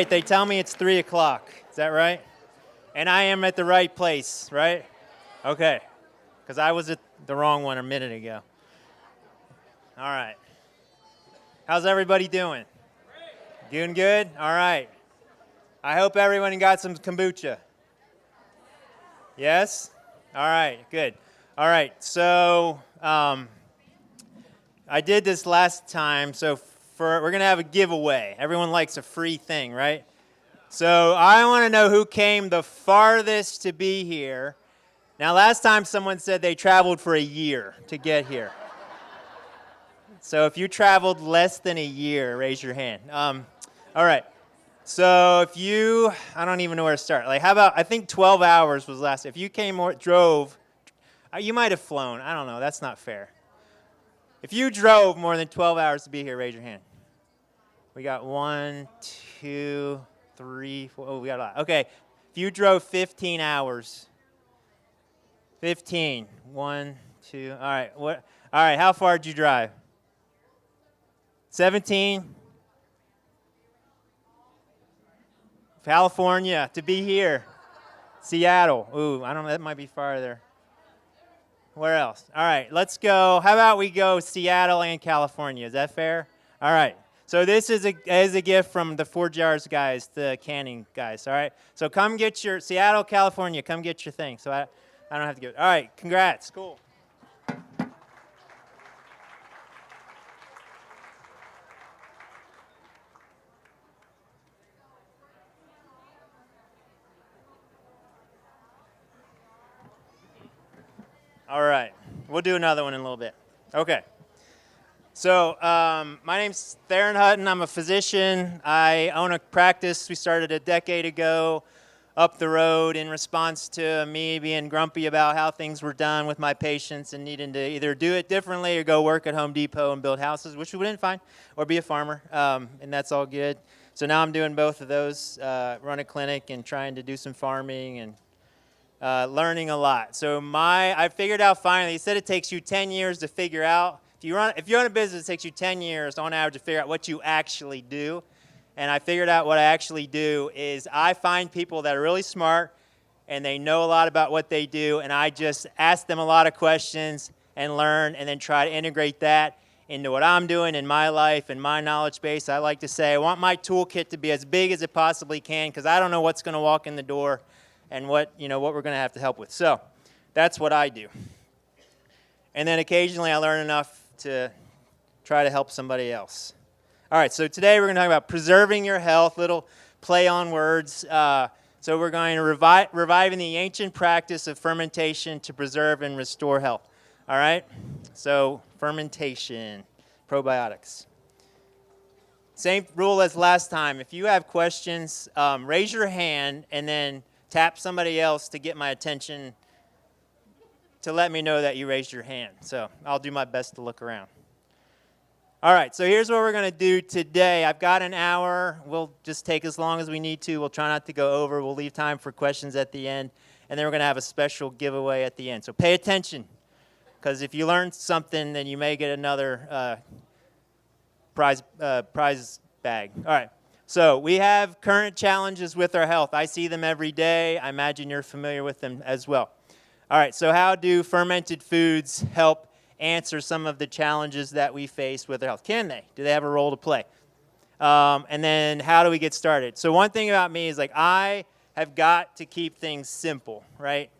right, they tell me it's 3 o'clock. Is that right? And I am at the right place, right? Okay, because I was at the wrong one a minute ago. All right. How's everybody doing? Doing good? All right. I hope everyone got some kombucha. Yes? All right, good. All right, so I did this last time, so we're going to have a giveaway. Everyone likes a free thing, right? So I want to know who came the farthest to be here. Now, last time someone said they traveled for a year to get here. So if you traveled less than a year, raise your hand. All right. So if you, I don't even know where to start. Like, how about, I think 12 hours was last. If you came or drove, you might have flown. I don't know. That's not fair. If you drove more than 12 hours to be here, raise your hand. We got 1, 2, 3, 4. Oh, we got a lot. Okay. If you drove 15 hours, 15. 1, 2. All right. What? All right. How far did you drive? 17. California to be here. Seattle. Ooh, I don't know. That might be farther. Where else? All right. Let's go. How about we go Seattle and California? Is that fair? All right. So this is a gift from the 4 Jars guys, the canning guys. All right. So come get your Seattle, California. Come get your thing. So I don't have to give it. All right. Congrats. Cool. All right. We'll do another one in a little bit. Okay. So my name's Theron Hutton. I'm a physician. I own a practice we started a decade ago up the road in response to me being grumpy about how things were done with my patients and needing to either do it differently or go work at Home Depot and build houses, which we didn't find, or be a farmer, and that's all good. So now I'm doing both of those, run a clinic and trying to do some farming and learning a lot. So I figured out finally, he said it takes you 10 years to figure out. If you run a business, it takes you 10 years on average to figure out what you actually do. And I figured out what I actually do is I find people that are really smart and they know a lot about what they do, and I just ask them a lot of questions and learn and then try to integrate that into what I'm doing in my life and my knowledge base. I like to say I want my toolkit to be as big as it possibly can because I don't know what's going to walk in the door and what we're going to have to help with. So that's what I do. And then occasionally I learn enough to try to help somebody else. All right, so today we're going to talk about preserving your health, little play on words. So we're going to reviving the ancient practice of fermentation to preserve and restore health. All right, so fermentation, probiotics. Same rule as last time. If you have questions, raise your hand and then tap somebody else to get my attention to let me know that you raised your hand. So I'll do my best to look around. All right, so here's what we're going to do today. I've got an hour. We'll just take as long as we need to. We'll try not to go over. We'll leave time for questions at the end. And then we're going to have a special giveaway at the end. So pay attention, because if you learn something, then you may get another prize bag. All right. So we have current challenges with our health. I see them every day. I imagine you're familiar with them as well. All right, so how do fermented foods help answer some of the challenges that we face with our health? Can they? Do they have a role to play? And then how do we get started? So one thing about me is like I have got to keep things simple, right?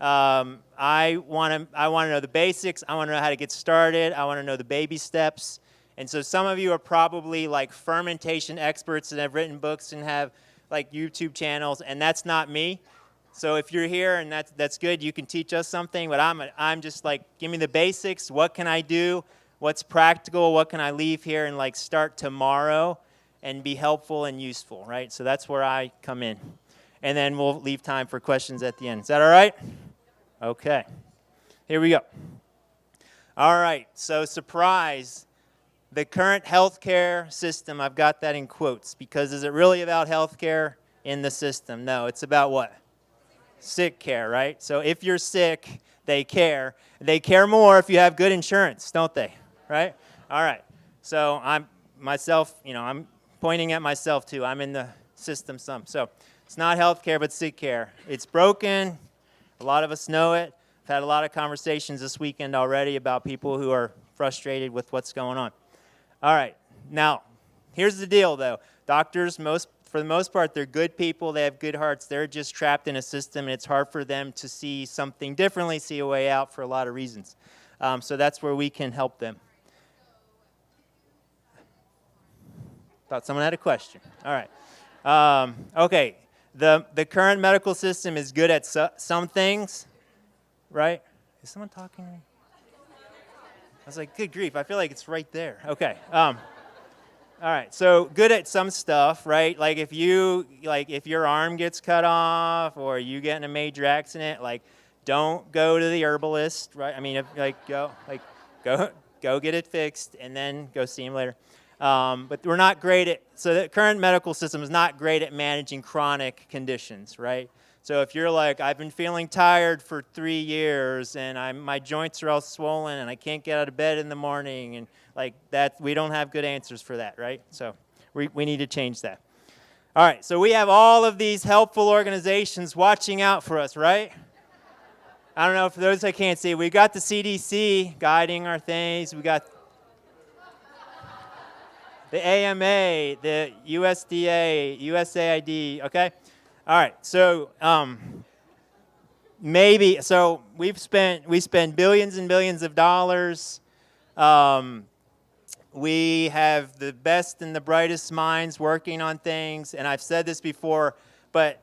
I want to know the basics. I want to know how to get started. I want to know the baby steps. And so some of you are probably like fermentation experts and have written books and have like YouTube channels, and that's not me. So if you're here and that's good, you can teach us something, but I'm just like, give me the basics. What can I do? What's practical? What can I leave here and like start tomorrow and be helpful and useful, right? So that's where I come in. And then we'll leave time for questions at the end. Is that all right? Okay. Here we go. All right. So surprise, the current healthcare system, I've got that in quotes, because is it really about healthcare in the system? No, it's about what? Sick care, right? So if you're sick, they care. They care more if you have good insurance, don't they? Right? All right. So I'm pointing at myself too. I'm in the system some. So it's not healthcare, but sick care. It's broken. A lot of us know it. I've had a lot of conversations this weekend already about people who are frustrated with what's going on. All right. Now, here's the deal, though. Doctors, for the most part, they're good people. They have good hearts. They're just trapped in a system, and it's hard for them to see something differently, see a way out for a lot of reasons. So that's where we can help them. Thought someone had a question. All right. Okay. The current medical system is good at some things, right? Is someone talking to me? I was like, good grief, I feel like it's right there. Okay. All right, so good at some stuff, right? Like if your arm gets cut off or you get in a major accident, like don't go to the herbalist, right? I mean, go get it fixed and then go see him later. But we're not great so the current medical system is not great at managing chronic conditions, right? So if you're like, I've been feeling tired for 3 years and my joints are all swollen and I can't get out of bed in the morning and like that, we don't have good answers for that, right? So we need to change that. All right, so we have all of these helpful organizations watching out for us, right? I don't know, for those I can't see, we got the CDC guiding our things. We got the AMA, the USDA, USAID, okay? All right, so we spend billions and billions of dollars. We have the best and the brightest minds working on things, and I've said this before, but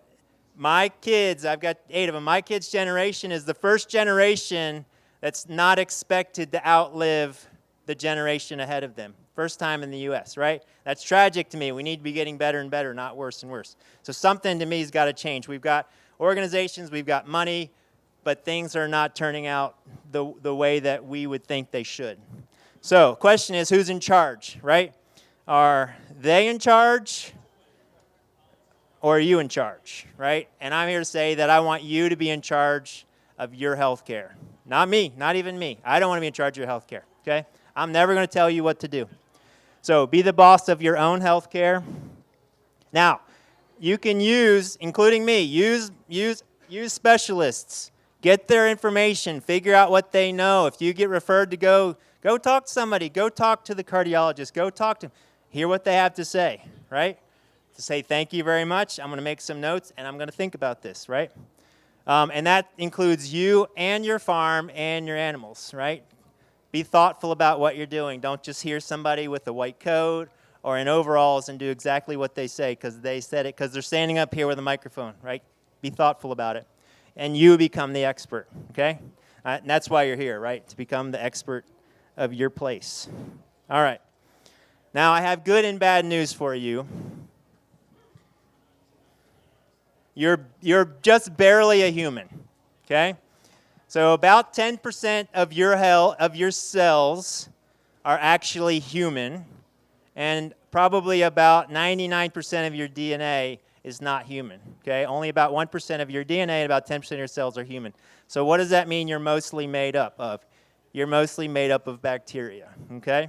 my kids, I've got 8 of them, my kids' generation is the first generation that's not expected to outlive the generation ahead of them. First time in the U.S., right? That's tragic to me. We need to be getting better and better, not worse and worse. So something to me has got to change. We've got organizations, we've got money, but things are not turning out the way that we would think they should. So question is, who's in charge, right? Are they in charge or are you in charge, right? And I'm here to say that I want you to be in charge of your health care. Not me, not even me. I don't want to be in charge of your health care, okay? I'm never going to tell you what to do. So be the boss of your own health care. Now, you can use, including me, use specialists. Get their information. Figure out what they know. If you get referred to go talk to somebody. Go talk to the cardiologist. Go talk to them. Hear what they have to say, right? To say thank you very much. I'm going to make some notes, and I'm going to think about this, right? And that includes you and your farm and your animals, right? Be thoughtful about what you're doing. Don't just hear somebody with a white coat or in overalls and do exactly what they say because they said it, because they're standing up here with a microphone, right? Be thoughtful about it. And you become the expert, okay? And that's why you're here, right? To become the expert of your place. All right. Now, I have good and bad news for you. You're just barely a human, okay? So about 10% of your cells are actually human, and probably about 99% of your DNA is not human, okay? Only about 1% of your DNA and about 10% of your cells are human. So what does that mean you're mostly made up of? You're mostly made up of bacteria, okay?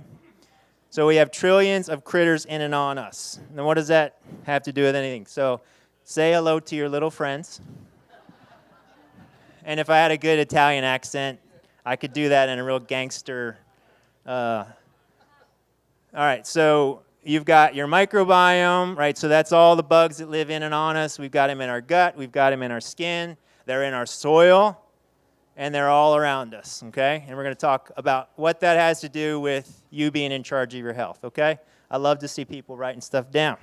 So we have trillions of critters in and on us. And what does that have to do with anything? So say hello to your little friends. And if I had a good Italian accent, I could do that in a real gangster. All right, so you've got your microbiome, right? So that's all the bugs that live in and on us. We've got them in our gut. We've got them in our skin. They're in our soil. And they're all around us, okay? And we're going to talk about what that has to do with you being in charge of your health, okay? I love to see people writing stuff down.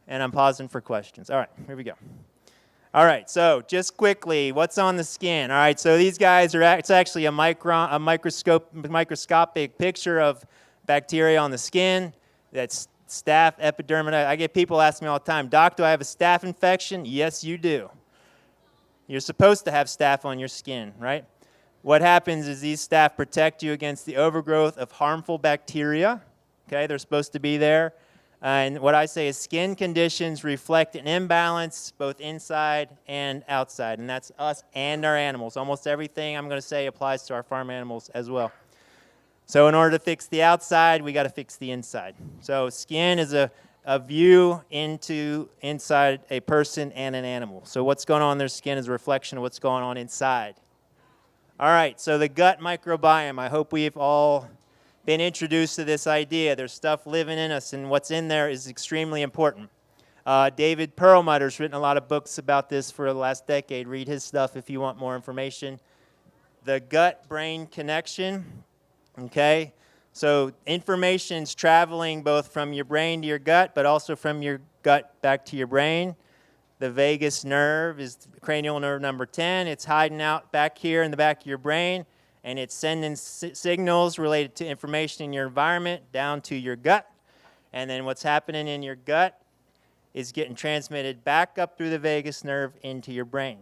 And I'm pausing for questions. All right, here we go. All right, so just quickly, what's on the skin? All right, so these guys it's actually a microscopic picture of bacteria on the skin. That's staph epidermidis. I get people asking me all the time, Doc, do I have a staph infection? Yes, you do. You're supposed to have staph on your skin, right? What happens is these staph protect you against the overgrowth of harmful bacteria. Okay, they're supposed to be there. And what I say is skin conditions reflect an imbalance both inside and outside. And that's us and our animals. Almost everything I'm going to say applies to our farm animals as well. So in order to fix the outside, we got to fix the inside. So skin is a a view inside a person and an animal. So what's going on in their skin is a reflection of what's going on inside. All right, so the gut microbiome. I hope we've all been introduced to this idea. There's stuff living in us, and what's in there is extremely important. David Perlmutter's written a lot of books about this for the last decade. Read his stuff if you want more information. The gut-brain connection, okay? So information's traveling both from your brain to your gut, but also from your gut back to your brain. The vagus nerve is cranial nerve number 10. It's hiding out back here in the back of your brain, and it's sending signals related to information in your environment down to your gut. And then what's happening in your gut is getting transmitted back up through the vagus nerve into your brain.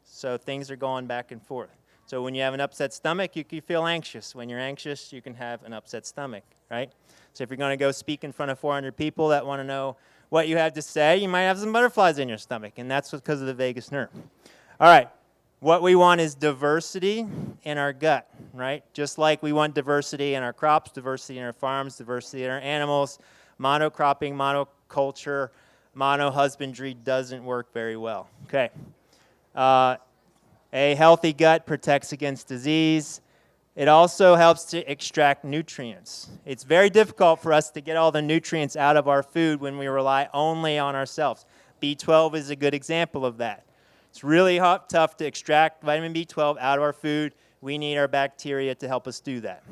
So things are going back and forth. So when you have an upset stomach, you can feel anxious. When you're anxious, you can have an upset stomach, right? So if you're going to go speak in front of 400 people that want to know what you have to say, you might have some butterflies in your stomach, and that's because of the vagus nerve. All right, what we want is diversity in our gut, right? Just like we want diversity in our crops, diversity in our farms, diversity in our animals. Monocropping, monoculture, monohusbandry doesn't work very well. Okay. A healthy gut protects against disease. It also helps to extract nutrients. It's very difficult for us to get all the nutrients out of our food when we rely only on ourselves. B12 is a good example of that. It's really tough to extract vitamin B12 out of our food. We need our bacteria to help us do that.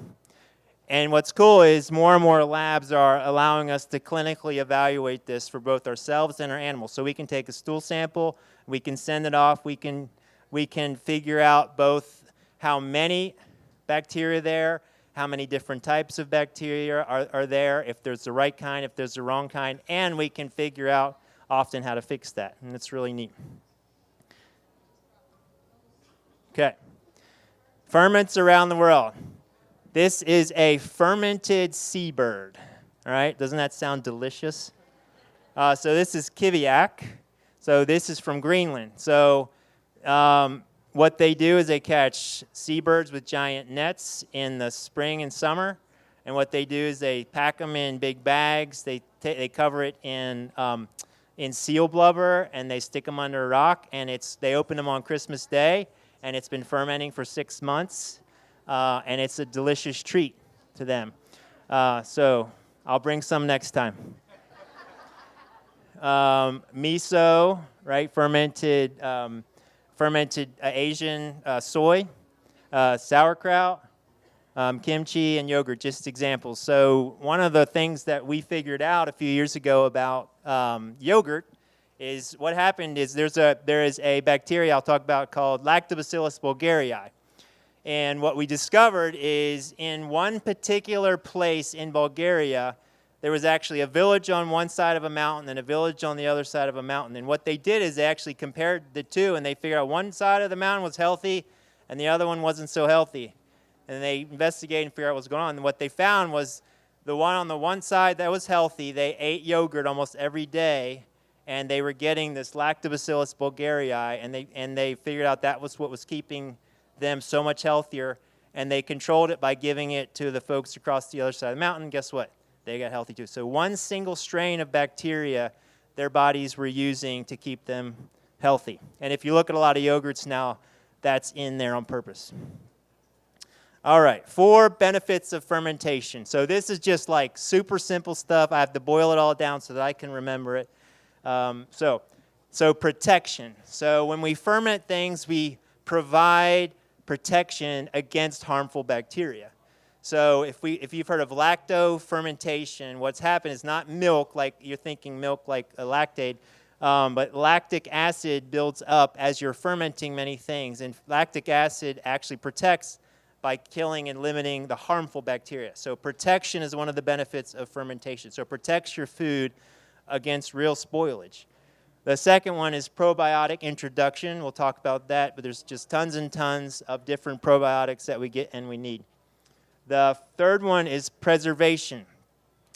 And what's cool is more and more labs are allowing us to clinically evaluate this for both ourselves and our animals. So we can take a stool sample, we can send it off, we can figure out both how many bacteria there, how many different types of bacteria are there, if there's the right kind, if there's the wrong kind, and we can figure out often how to fix that, and it's really neat. Okay. Ferments around the world. This is a fermented seabird, all right? Doesn't that sound delicious? So this is kiviak. So this is from Greenland. So what they do is they catch seabirds with giant nets in the spring and summer, and what they do is they pack them in big bags. They cover it in seal blubber, and they stick them under a rock, and they open them on Christmas Day, and it's been fermenting for 6 months, and it's a delicious treat to them. So I'll bring some next time. Miso, right? Fermented Asian soy, sauerkraut, kimchi, and yogurt, just examples. So one of the things that we figured out a few years ago about yogurt is what happened is there is a bacteria I'll talk about called Lactobacillus bulgarii. And what we discovered is in one particular place in Bulgaria, there was actually a village on one side of a mountain and a village on the other side of a mountain. And what they did is they actually compared the two, and they figured out one side of the mountain was healthy and the other one wasn't so healthy. And they investigated and figured out what was going on. And what they found was the one on the one side that was healthy, they ate yogurt almost every day, and they were getting this Lactobacillus bulgarii, and they figured out that was what was keeping them so much healthier. And they controlled it by giving it to the folks across the other side of the mountain. Guess what? They got healthy too. So one single strain of bacteria their bodies were using to keep them healthy. And if you look at a lot of yogurts now, that's in there on purpose. All right, 4 benefits of fermentation. So this is just like super simple stuff. I have to boil it all down so that I can remember it. So protection. So when we ferment things, we provide protection against harmful bacteria. So if you've heard of lacto-fermentation, what's happened is not milk, like you're thinking milk like a lactate, but lactic acid builds up as you're fermenting many things. And lactic acid actually protects by killing and limiting the harmful bacteria. So protection is one of the benefits of fermentation. So it protects your food against real spoilage. The second one is probiotic introduction. We'll talk about that, but there's just tons and tons of different probiotics that we get and we need. The third one is preservation.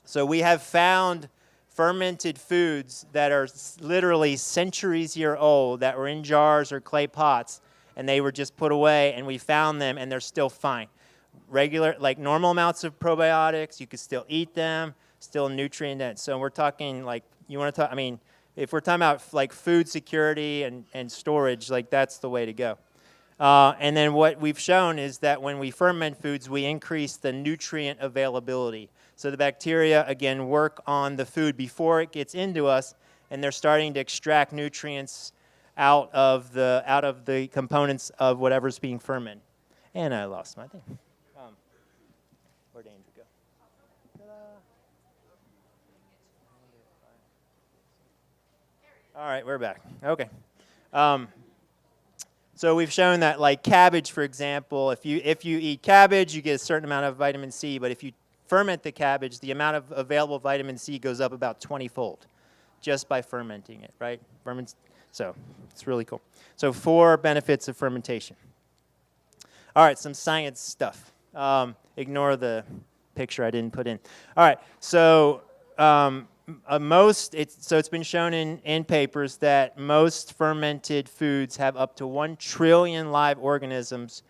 So we have found fermented foods that are literally centuries-year-old that were in jars or clay pots, and they were just put away, and we found them, and they're still fine. Regular, like normal amounts of probiotics, you could still eat them. still nutrient dense. So we're talking like, you want to talk, I mean, if we're talking about like food security and storage, like that's the way to go. And then what we've shown is that when we ferment foods, we increase the nutrient availability. So the bacteria, again, work on the food before it gets into us, and they're starting to extract nutrients out of the components of whatever's being fermented. And I lost my thing. Where'd Andrew go? All right, we're back. Okay. So we've shown that, like cabbage, for example, if you eat cabbage, you get a certain amount of vitamin C. But if you ferment the cabbage, the amount of available vitamin C goes up about 20-fold just by fermenting it, right? So it's really cool. So 4 benefits of fermentation. All right, some science stuff. Ignore the picture I didn't put in. All right, so it's been shown in papers that most fermented foods have up to 1 trillion live organisms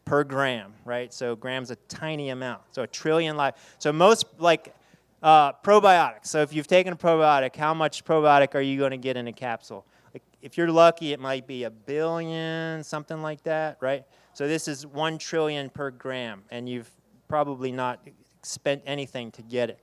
per gram, right? So gram's a tiny amount. So 1 trillion live. So most, like probiotics. So if you've taken a probiotic, how much probiotic are you going to get in a capsule? Like, if you're lucky, it might be 1 billion, something like that, right? So this is 1 trillion per gram, and you've probably not spent anything to get it.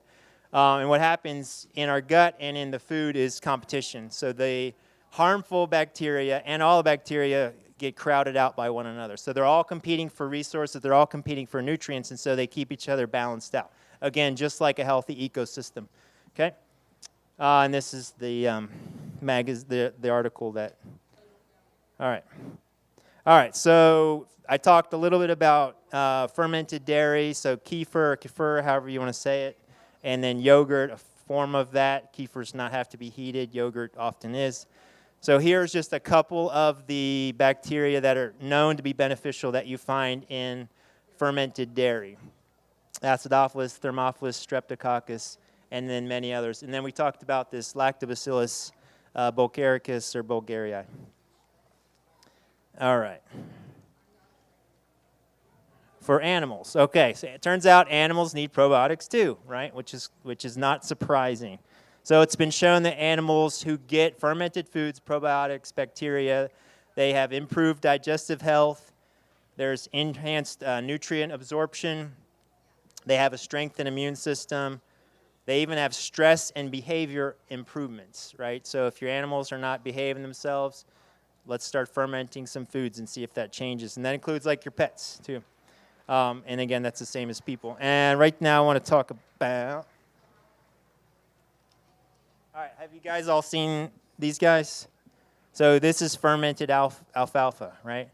And what happens in our gut and in the food is competition. So the harmful bacteria and all the bacteria get crowded out by one another. So they're all competing for resources, they're all competing for nutrients, and so they keep each other balanced out. Again, just like a healthy ecosystem. Okay? And this is the the article that. All right. So I talked a little bit about fermented dairy. So kefir, however you want to say it, and then yogurt, a form of that. Kefir does not have to be heated. Yogurt often is. So here's just a couple of the bacteria that are known to be beneficial that you find in fermented dairy. Acidophilus, Thermophilus, Streptococcus, and then many others. And then we talked about this Lactobacillus bulgaricus or Bulgarii. All right. For animals. Okay, so it turns out animals need probiotics too, right? Which is not surprising. So it's been shown that animals who get fermented foods, probiotics, bacteria, they have improved digestive health. There's enhanced nutrient absorption. They have a strengthened immune system. They even have stress and behavior improvements, right? So if your animals are not behaving themselves, let's start fermenting some foods and see if that changes. And that includes like your pets too. And again, that's the same as people. And right now I want to talk about... All right, have you guys all seen these guys? So this is fermented alfalfa, right?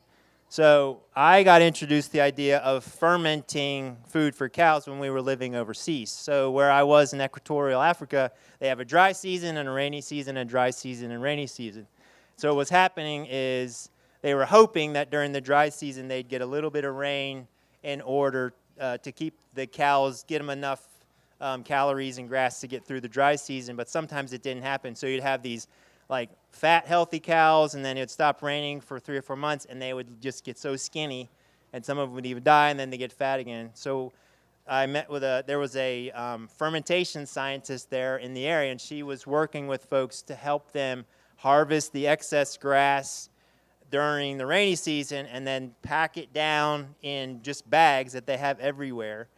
So I got introduced to the idea of fermenting food for cows when we were living overseas. So where I was in equatorial Africa, they have a dry season and a rainy season, a dry season and rainy season. So what's happening is they were hoping that during the dry season they'd get a little bit of rain in order to keep the cows, get them enough calories and grass to get through the dry season, but sometimes it didn't happen. So you'd have these like fat, healthy cows, and then it would stop raining for 3 or 4 months, and they would just get so skinny, and some of them would even die, and then they get fat again. So I met with there was a fermentation scientist there in the area, and she was working with folks to help them harvest the excess grass during the rainy season and then pack it down in just bags that they have everywhere,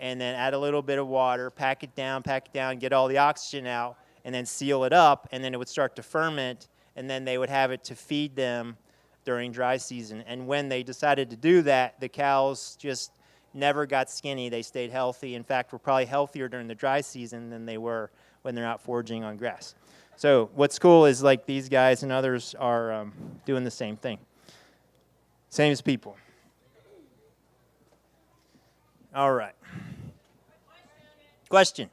and then add a little bit of water, pack it down, get all the oxygen out, and then seal it up, and then it would start to ferment, and then they would have it to feed them during dry season. And when they decided to do that, the cows just never got skinny. They stayed healthy. In fact, were probably healthier during the dry season than they were when they're out foraging on grass. So what's cool is like these guys and others are doing the same thing. Same as people. All right. Question?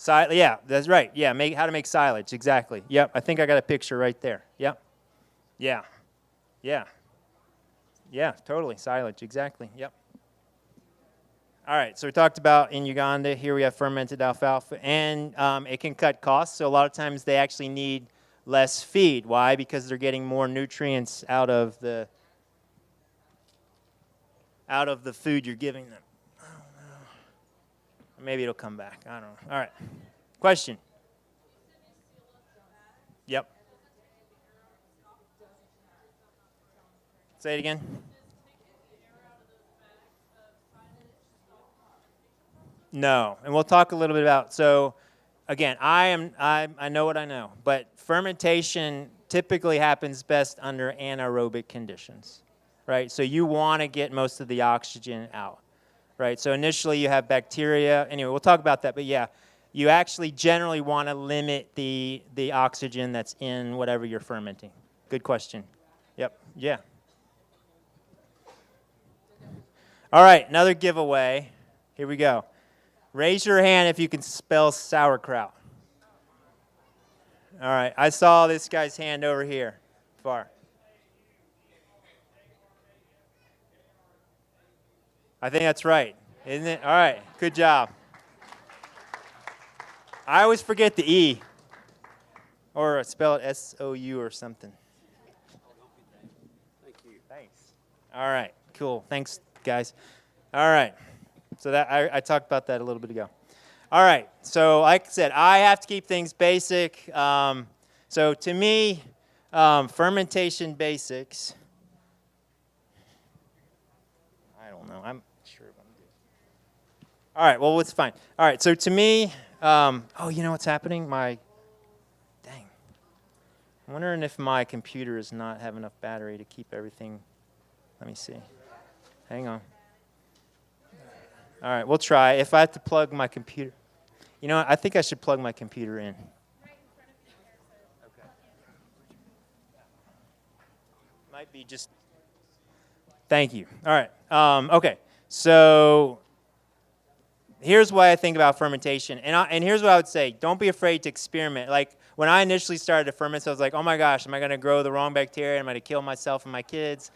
Yeah, that's right. Yeah, how to make silage, exactly. Yep, I think I got a picture right there. Yep. Yeah, totally, silage, exactly. Yep. All right, so we talked about in Uganda, here we have fermented alfalfa, and it can cut costs. So a lot of times they actually need less feed. Why? Because they're getting more nutrients out of the... out of the food you're giving them. I don't know. Maybe it'll come back. I don't know. All right. Question. Yep. Say it again. No, and we'll talk a little bit about. So, again, I know what I know, but fermentation typically happens best under anaerobic conditions, right? So you want to get most of the oxygen out, right? So initially you have bacteria. Anyway, we'll talk about that, but yeah, you actually generally want to limit the oxygen that's in whatever you're fermenting. Good question. Yep. Yeah. All right, another giveaway. Here we go. Raise your hand if you can spell sauerkraut. All right, I saw this guy's hand over here, far. I think that's right, isn't it? All right, good job. I always forget the E, or spell it S-O-U or something. Thank you. Thanks. All right, cool. Thanks, guys. All right, so that I talked about that a little bit ago. All right, so like I said, I have to keep things basic. So to me, fermentation basics, I don't know. I'm sure if I'm good. All right, well, it's fine. All right, so to me, oh, you know what's happening? Dang. I'm wondering if my computer does not have enough battery to keep everything. Let me see. Hang on. All right, we'll try. If I have to plug my computer. You know what? I think I should plug my computer in. Okay. Might be just. Thank you. All right. Okay. So here's what I think about fermentation. And here's what I would say. Don't be afraid to experiment. Like when I initially started to ferment, I was like, oh my gosh, am I going to grow the wrong bacteria? Am I going to kill myself and my kids?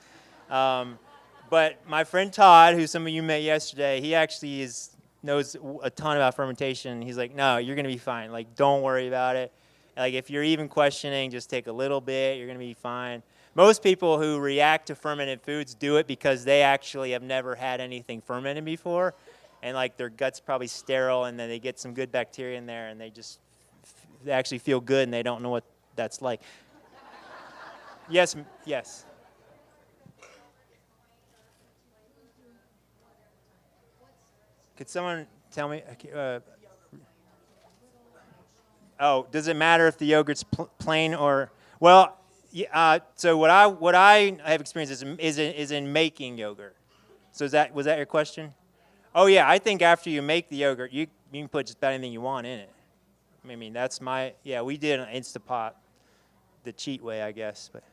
But my friend Todd, who some of you met yesterday, he actually knows a ton about fermentation. He's like, no, you're going to be fine. Like, don't worry about it. Like, if you're even questioning, just take a little bit. You're going to be fine. Most people who react to fermented foods do it because they actually have never had anything fermented before. And, like, their gut's probably sterile, and then they get some good bacteria in there, and they actually feel good, and they don't know what that's like. Yes. Could someone tell me? Does it matter if the yogurt's plain or? Well, so what I have experienced is in making yogurt. So was that your question? Oh yeah, I think after you make the yogurt, you can put just about anything you want in it. I mean, that's we did an Instapot, the cheat way, I guess, but.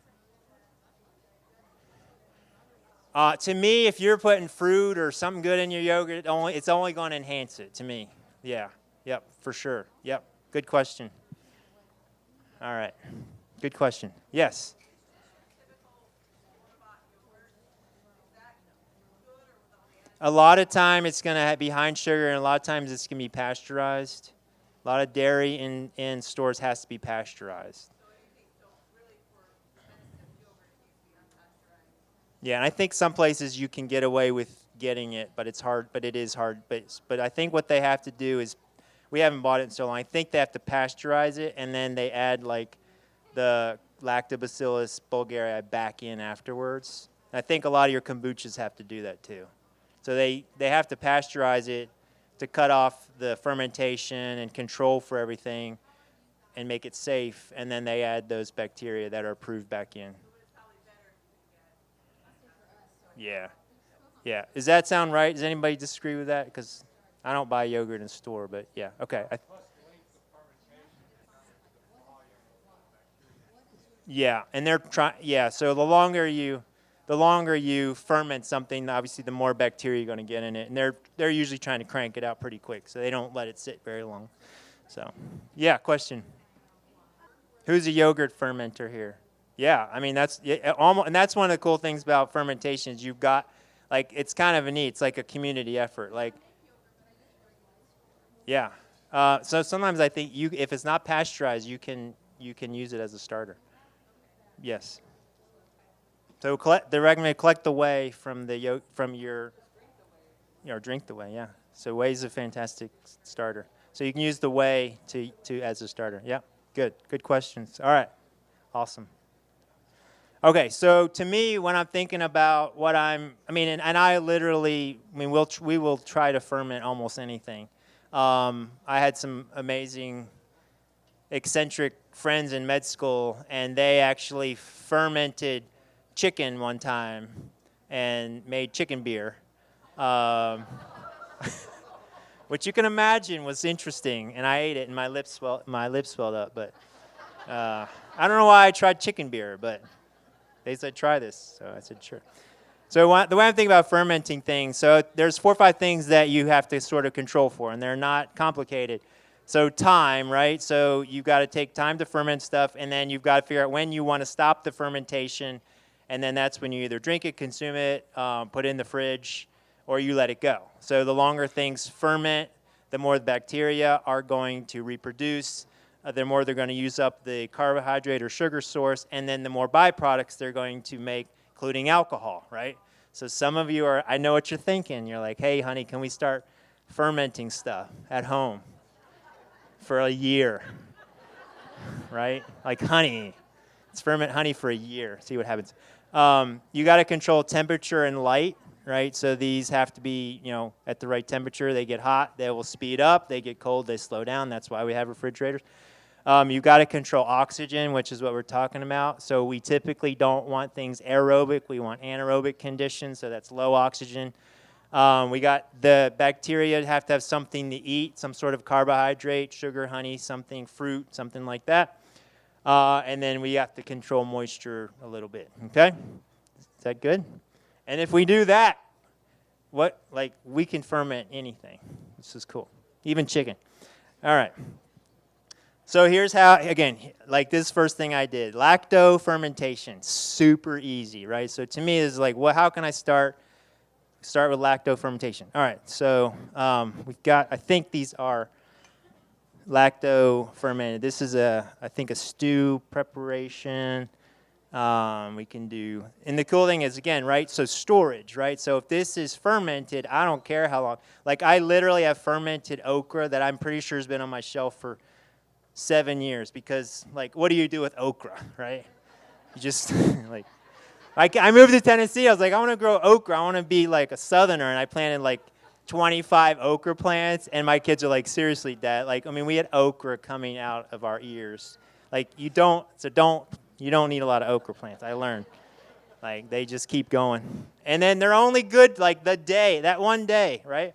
To me, if you're putting fruit or something good in your yogurt, it's only going to enhance it, to me. Yeah. Yep, for sure. Yep. Good question. All right. Good question. Yes? A lot of time it's going to be high in sugar, and a lot of times it's going to be pasteurized. A lot of dairy in stores has to be pasteurized. Yeah, and I think some places you can get away with getting it, but it's hard. But it is hard. But I think what they have to do is, we haven't bought it in so long. I think they have to pasteurize it, and then they add like the Lactobacillus bulgarii back in afterwards. And I think a lot of your kombuchas have to do that too. So they have to pasteurize it to cut off the fermentation and control for everything, and make it safe. And then they add those bacteria that are approved back in. Yeah. Does that sound right? Does anybody disagree with that? Because I don't buy yogurt in the store, but yeah. Okay. Yeah, and they're trying. Yeah, so the longer you ferment something, obviously the more bacteria you're going to get in it, and they're usually trying to crank it out pretty quick, so they don't let it sit very long. So, yeah. Question. Who's a yogurt fermenter here? Yeah, I mean that's almost, and that's one of the cool things about fermentation is you've got, like, it's kind of neat. It's like a community effort. Like, yeah. So sometimes I think if it's not pasteurized, you can use it as a starter. Yes. So they recommend collect the whey from the yolk from your, drink the whey. Yeah. So whey is a fantastic starter. So you can use the whey to as a starter. Yeah. Good questions. All right. Awesome. Okay, so to me, when I'm thinking about what and I literally, we will try to ferment almost anything. I had some amazing, eccentric friends in med school, and they actually fermented chicken one time and made chicken beer, which you can imagine was interesting. And I ate it, and my lips swelled up. But I don't know why I tried chicken beer, but they said, try this. So I said, sure. So the way I'm thinking about fermenting things, so there's 4 or 5 things that you have to sort of control for, and they're not complicated. So time, right? So you've got to take time to ferment stuff, and then you've got to figure out when you want to stop the fermentation, and then that's when you either drink it, consume it, put it in the fridge, or you let it go. So the longer things ferment, the more the bacteria are going to reproduce, the more they're going to use up the carbohydrate or sugar source, and then the more byproducts they're going to make, including alcohol, right? So some of you I know what you're thinking. You're like, hey, honey, can we start fermenting stuff at home for a year, right? Like honey. Let's ferment honey for a year, see what happens. You got to control temperature and light, right? So these have to be, at the right temperature. They get hot, they will speed up. They get cold, they slow down. That's why we have refrigerators. You've got to control oxygen, which is what we're talking about. So we typically don't want things aerobic. We want anaerobic conditions, so that's low oxygen. We got the bacteria have to have something to eat, some sort of carbohydrate, sugar, honey, something, fruit, something like that. And then we have to control moisture a little bit, okay? Is that good? And if we do that, we can ferment anything. This is cool. Even chicken. All right. So here's how, again, like this first thing I did. Lacto-fermentation, super easy, right? So to me, it's like, how can I start with lacto-fermentation? All right, so we've got, I think these are lacto-fermented. This is I think a stew preparation. We can do, and the cool thing is, again, right, so storage, right? So if this is fermented, I don't care how long. Like I literally have fermented okra that I'm pretty sure has been on my shelf for 7 years because, like, what do you do with okra, right? You just, I moved to Tennessee. I was like, I want to grow okra. I want to be like a southerner, and I planted like 25 okra plants, and my kids are like, seriously, Dad? We had okra coming out of our ears. You don't need a lot of okra plants. I learned. They just keep going. And then they're only good, that one day, right?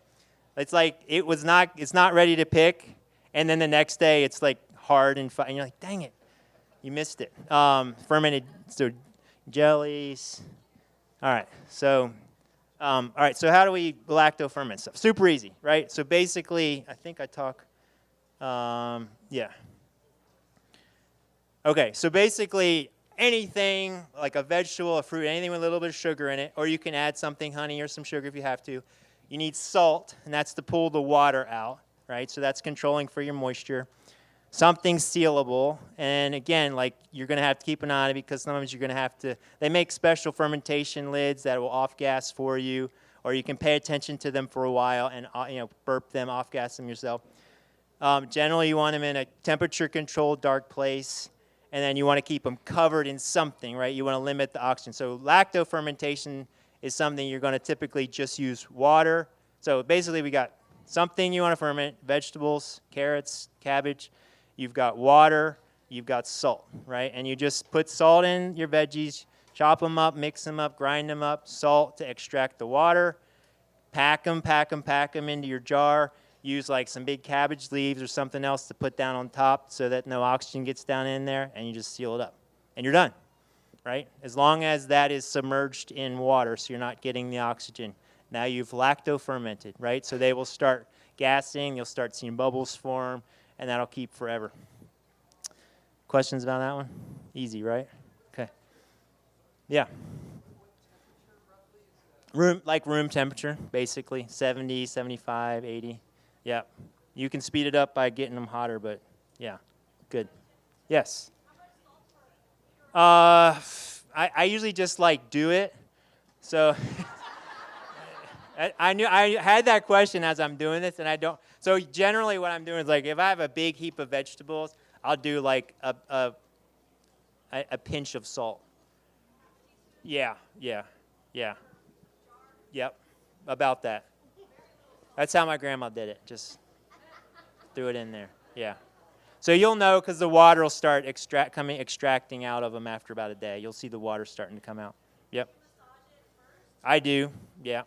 It's like, it's not ready to pick, and then the next day it's like hard and fine. And you're like, dang it, you missed it. Fermented, so jellies. All right, so how do we lacto-ferment stuff? Super easy, right? So basically, I think I talk, yeah. Okay, so basically anything like a vegetable, a fruit, anything with a little bit of sugar in it, or you can add something, honey or some sugar if you have to. You need salt, and that's to pull the water out, right? So that's controlling for your moisture. Something sealable, and again, you're going to have to keep an eye on it because sometimes you're going to have to, they make special fermentation lids that will off-gas for you, or you can pay attention to them for a while and burp them, off-gas them yourself. Generally, you want them in a temperature-controlled dark place, and then you want to keep them covered in something, right? You want to limit the oxygen. So lacto-fermentation is something you're going to typically just use water. So basically, we got something you want to ferment, vegetables, carrots, cabbage. You've got water, you've got salt, right? And you just put salt in your veggies, chop them up, mix them up, grind them up, salt to extract the water, pack them into your jar. Use some big cabbage leaves or something else to put down on top so that no oxygen gets down in there, and you just seal it up. And you're done, right? As long as that is submerged in water so you're not getting the oxygen. Now you've lacto-fermented, right? So they will start gassing, you'll start seeing bubbles form, and that'll keep forever. Questions about that one? Easy, right? Okay. Yeah. Room temperature, basically, 70, 75, 80. Yeah. You can speed it up by getting them hotter, but yeah, good. Yes. I usually just like do it. So I knew I had that question as I'm doing this, and I don't. So generally, what I'm doing is like if I have a big heap of vegetables, I'll do like a pinch of salt. Yeah, yeah, yeah, yep, about that. That's how my grandma did it. Just threw it in there. Yeah. So you'll know because the water will start extracting out of them after about a day. You'll see the water starting to come out. Yep. I do. Yeah.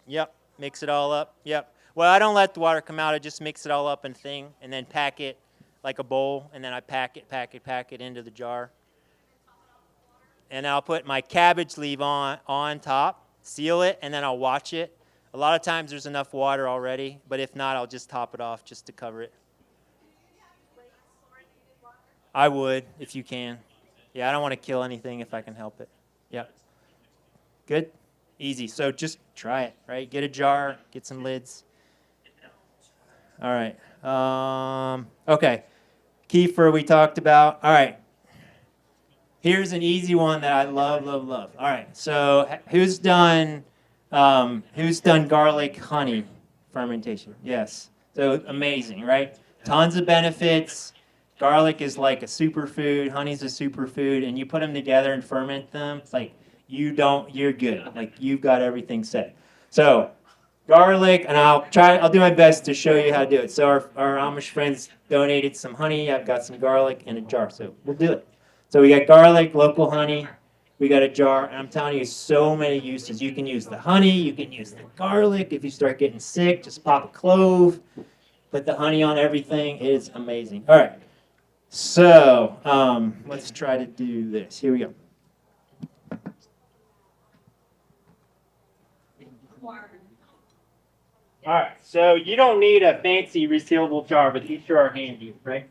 Yep. Mix it all up. Yep. Well, I don't let the water come out. I just mix it all up in a thing and then pack it like a bowl, and then I pack it into the jar. And I'll put my cabbage leaf on top, seal it, and then I'll watch it. A lot of times there's enough water already, but if not, I'll just top it off just to cover it. I would, if you can. Yeah, I don't want to kill anything if I can help it. Yeah. Good? Easy. So just try it, right? Get a jar, get some lids. All right. Okay. Kefir we talked about. All right. Here's an easy one that I love. All right. So who's done garlic honey fermentation? Yes. So amazing, right? Tons of benefits. Garlic is like a superfood. Honey's a superfood, and you put them together and ferment them. It's like you're good. Like you've got everything set. So garlic, and I'll do my best to show you how to do it. So our Amish friends donated some honey. I've got some garlic in a jar, so we'll do it. So we got garlic, local honey. We got a jar, and I'm telling you, so many uses. You can use the honey. You can use the garlic. If you start getting sick, just pop a clove. Put the honey on everything. It is amazing. All right. So let's try to do this. Here we go. All right. So you don't need a fancy resealable jar, but these sure are handy, right?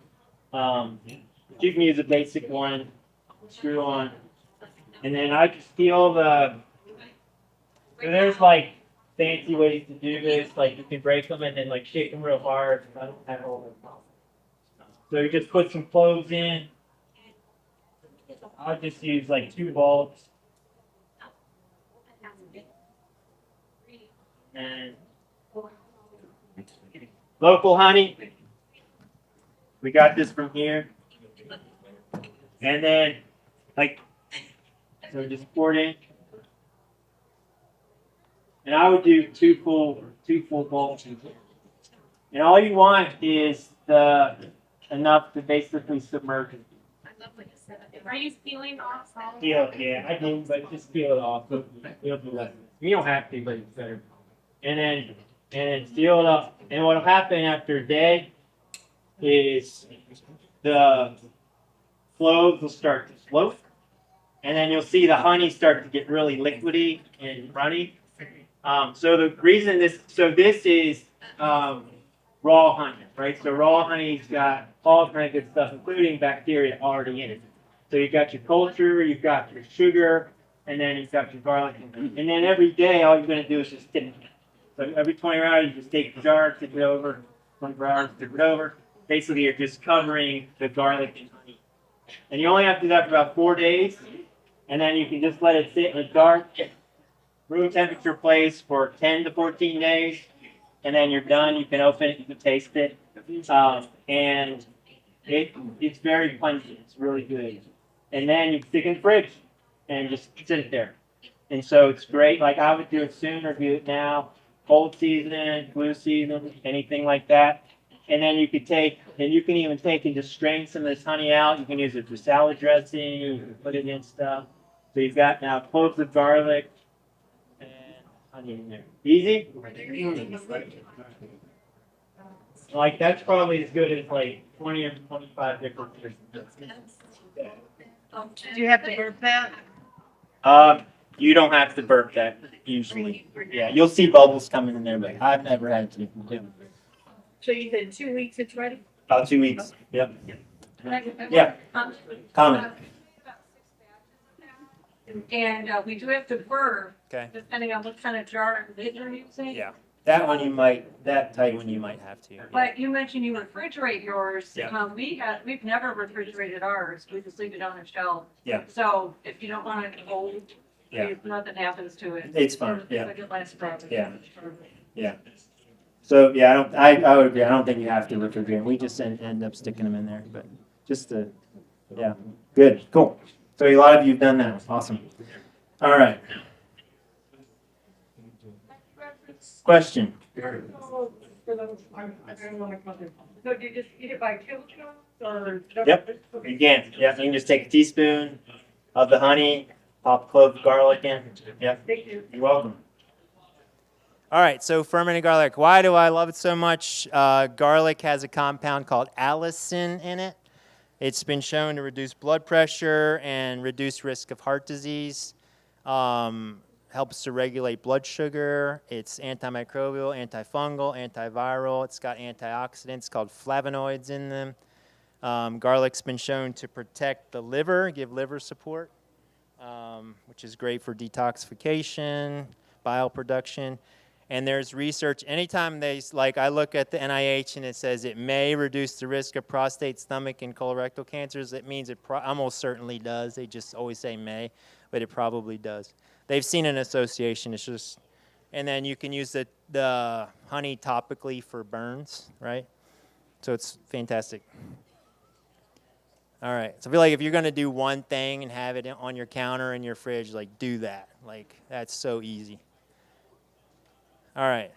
You can use a basic one. Screw on, and then I just steal the. So there's like fancy ways to do this. Like you can break them and then like shake them real hard. I don't have all that. So you just put some cloves in. I'll just use like 2 bulbs. And local honey. We got this from here. And then, so just pour it in. And I would do 2 full bowls. And all you want is enough to basically submerge it. Are you peeling off? Yeah, I do, but just peel it off. It'll be less. You don't have to, but it's better. And then seal it up. And what'll happen after a day is the cloves will start to float, and then you'll see the honey start to get really liquidy and runny. So the reason this is raw honey, right? So raw honey's got all kinds of good stuff, including bacteria already in it. So you've got your culture, you've got your sugar, and then you've got your garlic. And then every day, all you're going to do is just tip it. So every 20 hours, you just take the jar, tip it over. 24 hours, tip it over. Basically, you're just covering the garlic and honey. And you only have to do that for about 4 days. And then you can just let it sit in a dark, room temperature place for 10 to 14 days. And then you're done. You can open it. You can taste it. And it's very pungent. It's really good. And then you stick it in the fridge and just sit it there. And so it's great. Like I would do it soon or do it now. Cold season, flu season, anything like that. And then you can even take and just strain some of this honey out. You can use it for salad dressing. You can put it in stuff. So you've got now cloves of garlic and honey in there. Easy? Like that's probably as good as like 20 or 25 different things. Do you have to burp that? You don't have to burp that usually. Yeah, you'll see bubbles coming in there, but I've never had to do it. So you said 2 weeks it's ready? About 2 weeks. Yep. Yeah. Comment. And we do have to burp, Okay. depending on what kind of jar and lid you're using. Yeah. That type one you might have to. Yeah. But you mentioned you refrigerate yours. Yeah. We've never refrigerated ours. We just leave it on a shelf. Yeah. So if you don't want it cold, Yeah. nothing happens to it. It's fine. Yeah. Like it lasts forever. Yeah. Yeah. So yeah, I would agree. I don't think you have to refrigerate. We just end up sticking them in there, but just to, yeah, good, cool. So a lot of you've done that. Awesome. All right. Question. So do you just eat it by kilograms or? Yep. Okay. You can. Yeah. You can just take a teaspoon of the honey, pop a clove of garlic in. Yep. Thank you. You're welcome. All right, so fermented garlic. Why do I love it so much? Garlic has a compound called allicin in it. It's been shown to reduce blood pressure and reduce risk of heart disease. Helps to regulate blood sugar. It's antimicrobial, antifungal, antiviral. It's got antioxidants called flavonoids in them. Garlic's been shown to protect the liver, give liver support, which is great for detoxification, bile production. And there's research, anytime I look at the NIH and it says it may reduce the risk of prostate, stomach, and colorectal cancers, it means it almost certainly does. They just always say may, but it probably does. They've seen an association. It's just, and then you can use the honey topically for burns, right? So it's fantastic. All right, so I feel like if you're gonna do one thing and have it on your counter in your fridge, do that. That's so easy. All right.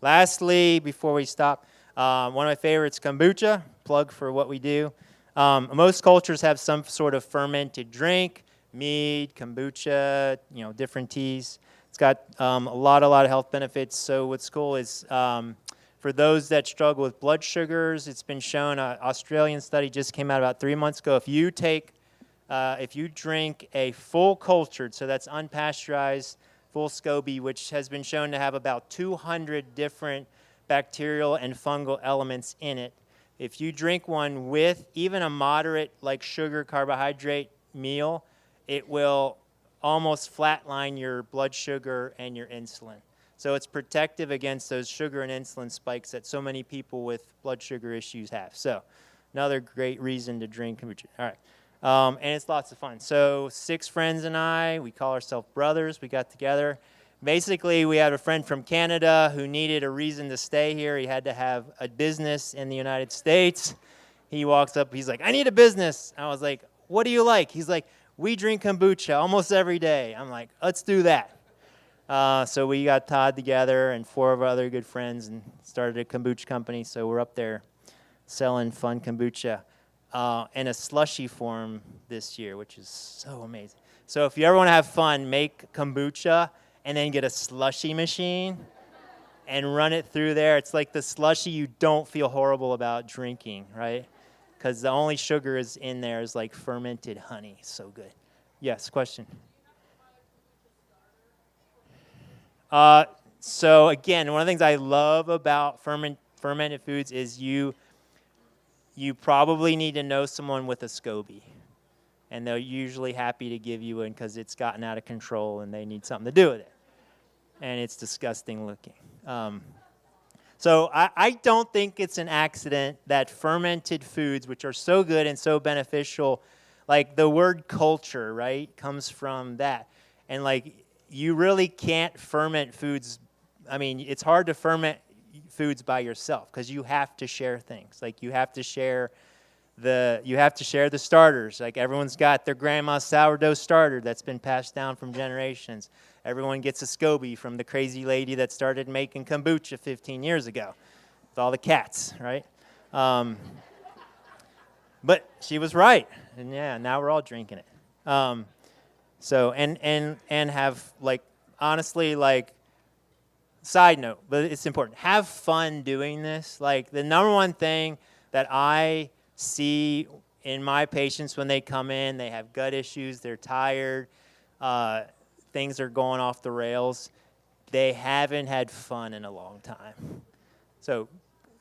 Lastly, before we stop, one of my favorites, kombucha, plug for what we do. Most cultures have some sort of fermented drink, mead, kombucha, different teas. It's got a lot of health benefits. So what's cool is for those that struggle with blood sugars, it's been shown, an Australian study just came out about 3 months ago. If you drink a full cultured, so that's unpasteurized, full SCOBY, which has been shown to have about 200 different bacterial and fungal elements in it. If you drink one with even a moderate sugar carbohydrate meal, it will almost flatline your blood sugar and your insulin. So it's protective against those sugar and insulin spikes that so many people with blood sugar issues have. So another great reason to drink kombucha. All right. And it's lots of fun. So 6 friends and I, we call ourselves brothers. We got together. Basically, we had a friend from Canada who needed a reason to stay here. He had to have a business in the United States. He walks up. He's like, I need a business. I was like, what do you like? He's like, we drink kombucha almost every day. I'm like, let's do that. So we got Todd together and 4 of our other good friends and started a kombucha company. So we're up there selling fun kombucha. In a slushy form this year, which is so amazing. So if you ever want to have fun, make kombucha and then get a slushy machine and run it through there. It's like the slushy you don't feel horrible about drinking, right? Because the only sugar is in there is fermented honey. So good. Yes, question? So again, one of the things I love about fermented foods is you probably need to know someone with a SCOBY, and they're usually happy to give you one because it's gotten out of control and they need something to do with it, and it's disgusting looking. So I don't think it's an accident that fermented foods, which are so good and so beneficial, the word culture, right, comes from that. And you really can't ferment foods. I mean, it's hard to ferment foods by yourself because you have to share things. You have to share the starters. Everyone's got their grandma's sourdough starter that's been passed down from generations. Everyone gets a SCOBY from the crazy lady that started making kombucha 15 years ago with all the cats, right? But she was right, and yeah, now we're all drinking it. So and have honestly side note, but it's important. Have fun doing this. The number one thing that I see in my patients when they come in, they have gut issues, they're tired, things are going off the rails. They haven't had fun in a long time. So,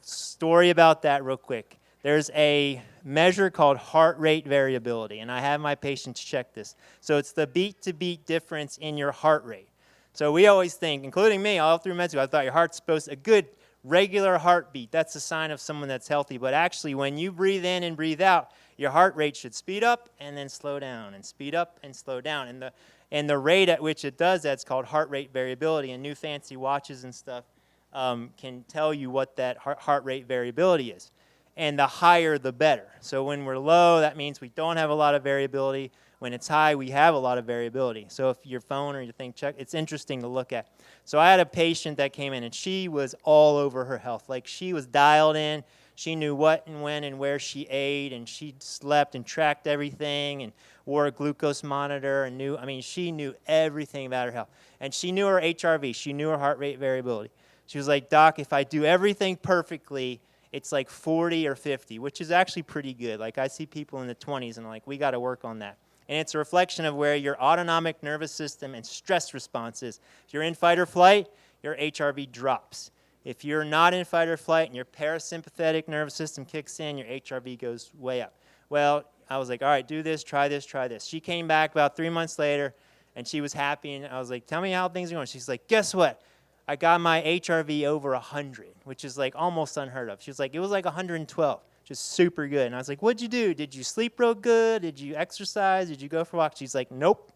story about that real quick. There's a measure called heart rate variability, and I have my patients check this. So it's the beat-to-beat difference in your heart rate. So we always think, including me, all through med school, I thought your heart's supposed to, a good regular heartbeat, that's a sign of someone that's healthy. But actually, when you breathe in and breathe out, your heart rate should speed up and then slow down, and speed up and slow down. And the rate at which it does that's called heart rate variability. And new fancy watches and stuff can tell you what that heart rate variability is. And the higher, the better. So when we're low, that means we don't have a lot of variability. When it's high, we have a lot of variability. So if your phone or your thing check, it's interesting to look at. So I had a patient that came in, and she was all over her health. Like, she was dialed in. She knew what and when and where she ate, and she slept and tracked everything and wore a glucose monitor and she knew everything about her health. And she knew her HRV. She knew her heart rate variability. She was like, Doc, if I do everything perfectly, it's like 40 or 50, which is actually pretty good. Like, I see people in the 20s, and I'm like, we got to work on that. And it's a reflection of where your autonomic nervous system and stress response is. If you're in fight or flight, your HRV drops. If you're not in fight or flight and your parasympathetic nervous system kicks in, your HRV goes way up. Well, I was like, all right, do this, try this, try this. She came back about 3 months later, and she was happy, and I was like, tell me how things are going. She's like, guess what? I got my HRV over 100, which is like almost unheard of. She was like, it was like 112, which is super good. And I was like, what'd you do? Did you sleep real good? Did you exercise? Did you go for a walk? She's like, nope.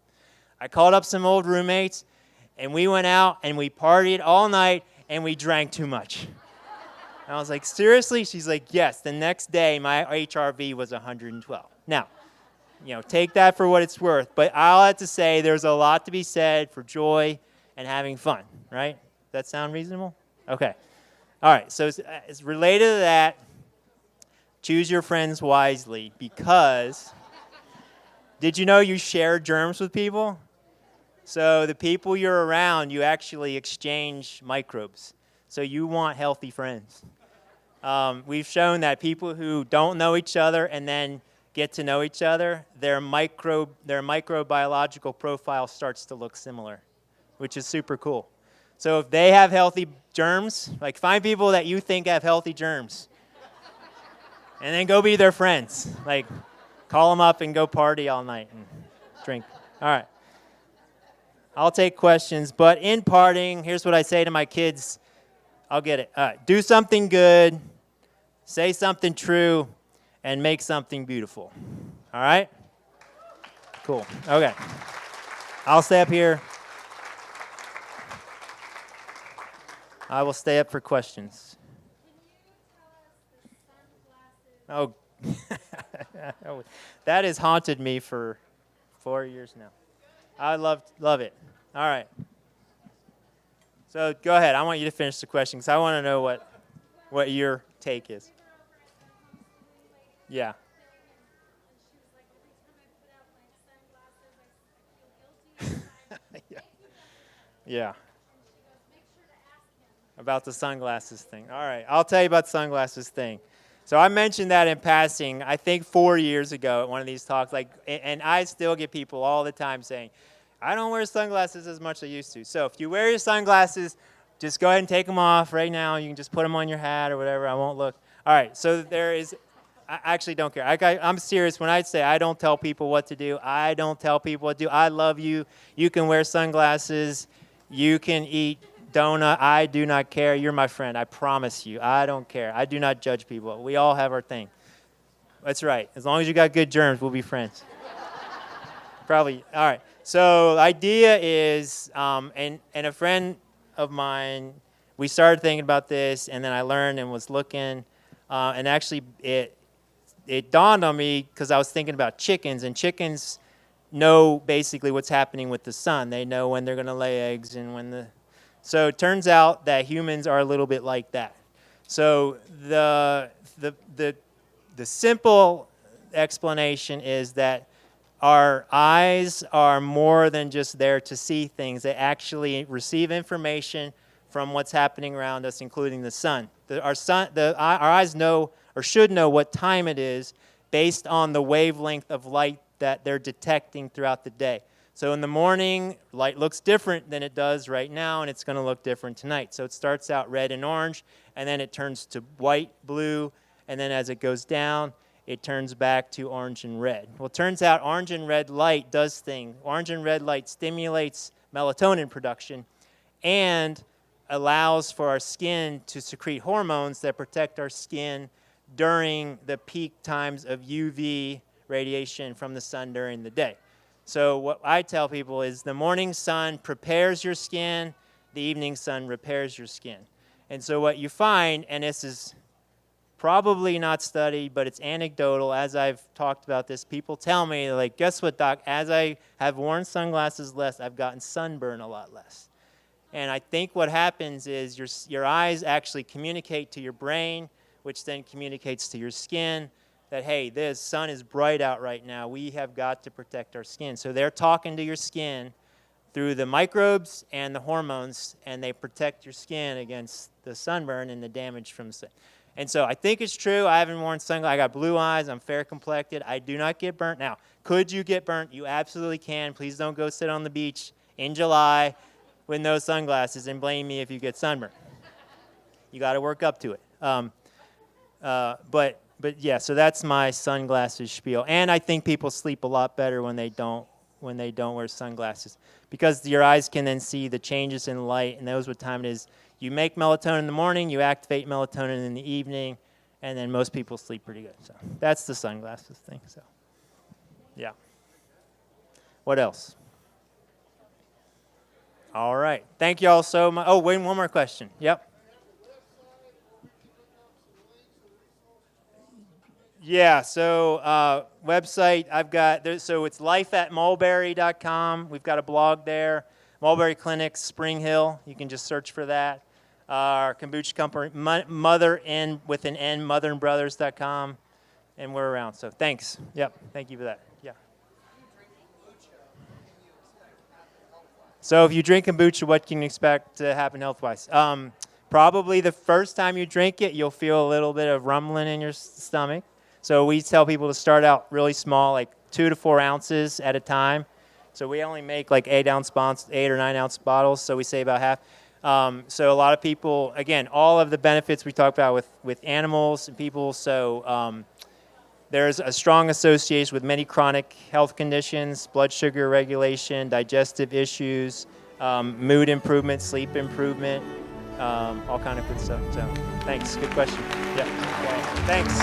I called up some old roommates, and we went out, and we partied all night, and we drank too much. And I was like, seriously? She's like, yes. The next day, my HRV was 112. Now, take that for what it's worth. But I'll have to say there's a lot to be said for joy and having fun, right? Does that sound reasonable? Okay. All right. So it's related to that. Choose your friends wisely, because did you know you share germs with people? So the people you're around, you actually exchange microbes. So you want healthy friends. We've shown that people who don't know each other and then get to know each other, their microbiological profile starts to look similar, which is super cool. So if they have healthy germs, like, find people that you think have healthy germs, and then go be their friends. Like, call them up and go party all night and drink. All right. I'll take questions, but in parting, here's what I say to my kids. I'll get it. All right. Do something good, say something true, and make something beautiful. All right? Cool. Okay. I'll stay up here. I will stay up for questions. Oh, that has haunted me for 4 years now. I love it. All right. So go ahead. I want you to finish the question, because I want to know what your take is. Yeah. Yeah. About the sunglasses thing. All right. I'll tell you about the sunglasses thing. So I mentioned that in passing, I think 4 years ago at one of these talks, and I still get people all the time saying, I don't wear sunglasses as much as I used to. So if you wear your sunglasses, just go ahead and take them off right now. You can just put them on your hat or whatever. I won't look. All right. So I actually don't care. I'm serious when I say I don't tell people what to do. I don't tell people what to do. I love you. You can wear sunglasses. You can eat donut. I do not care. You're my friend. I promise you. I don't care. I do not judge people. We all have our thing. That's right. As long as you got good germs, we'll be friends. Probably. All right. So the idea is, and a friend of mine, we started thinking about this, and then I learned and was looking, and actually it dawned on me because I was thinking about chickens, and chickens know basically what's happening with the sun. They know when they're going to lay eggs and when So it turns out that humans are a little bit like that. So the simple explanation is that our eyes are more than just there to see things. They actually receive information from what's happening around us, including the sun. Our eyes know or should know what time it is based on the wavelength of light that they're detecting throughout the day. So in the morning, light looks different than it does right now, and it's going to look different tonight. So it starts out red and orange, and then it turns to white, blue, and then as it goes down, it turns back to orange and red. Well, it turns out orange and red light does things. Orange and red light stimulates melatonin production, and allows for our skin to secrete hormones that protect our skin during the peak times of UV radiation from the sun during the day. So what I tell people is the morning sun prepares your skin, the evening sun repairs your skin. And so what you find, and this is probably not studied, but it's anecdotal, as I've talked about this, people tell me, like, guess what, doc, as I have worn sunglasses less, I've gotten sunburn a lot less. And I think what happens is your eyes actually communicate to your brain, which then communicates to your skin that, hey, the sun is bright out right now. We have got to protect our skin. So they're talking to your skin through the microbes and the hormones, and they protect your skin against the sunburn and the damage from the sun. And so I think it's true. I haven't worn sunglasses. I got blue eyes. I'm fair complected. I do not get burnt. Now, could you get burnt? You absolutely can. Please don't go sit on the beach in July with no sunglasses and blame me if you get sunburned. You got to work up to it. But yeah, so that's my sunglasses spiel. And I think people sleep a lot better when they don't wear sunglasses, because your eyes can then see the changes in light and knows what time it is. You make melatonin in the morning, you activate melatonin in the evening, and then most people sleep pretty good. So that's the sunglasses thing. So yeah. What else? All right. Thank you all so much. Oh, wait, one more question. Yep. Yeah, so website I've got, so it's lifeatmulberry.com. We've got a blog there. Mulberry Clinics, Spring Hill. You can just search for that. Our kombucha company, Mother N with an N, motherandbrothers.com. And we're around. So thanks. Yep, thank you for that. Yeah. So if you drink kombucha, what can you expect to happen health-wise? Probably the first time you drink it, you'll feel a little bit of rumbling in your stomach. So we tell people to start out really small, like 2 to 4 ounces at a time. So we only make like 8 or 9 ounce bottles, so we say about half. So a lot of people, again, all of the benefits we talked about with animals and people. So there's a strong association with many chronic health conditions, blood sugar regulation, digestive issues, mood improvement, sleep improvement, all kind of good stuff. So thanks. Good question. Yeah. Okay. Thanks.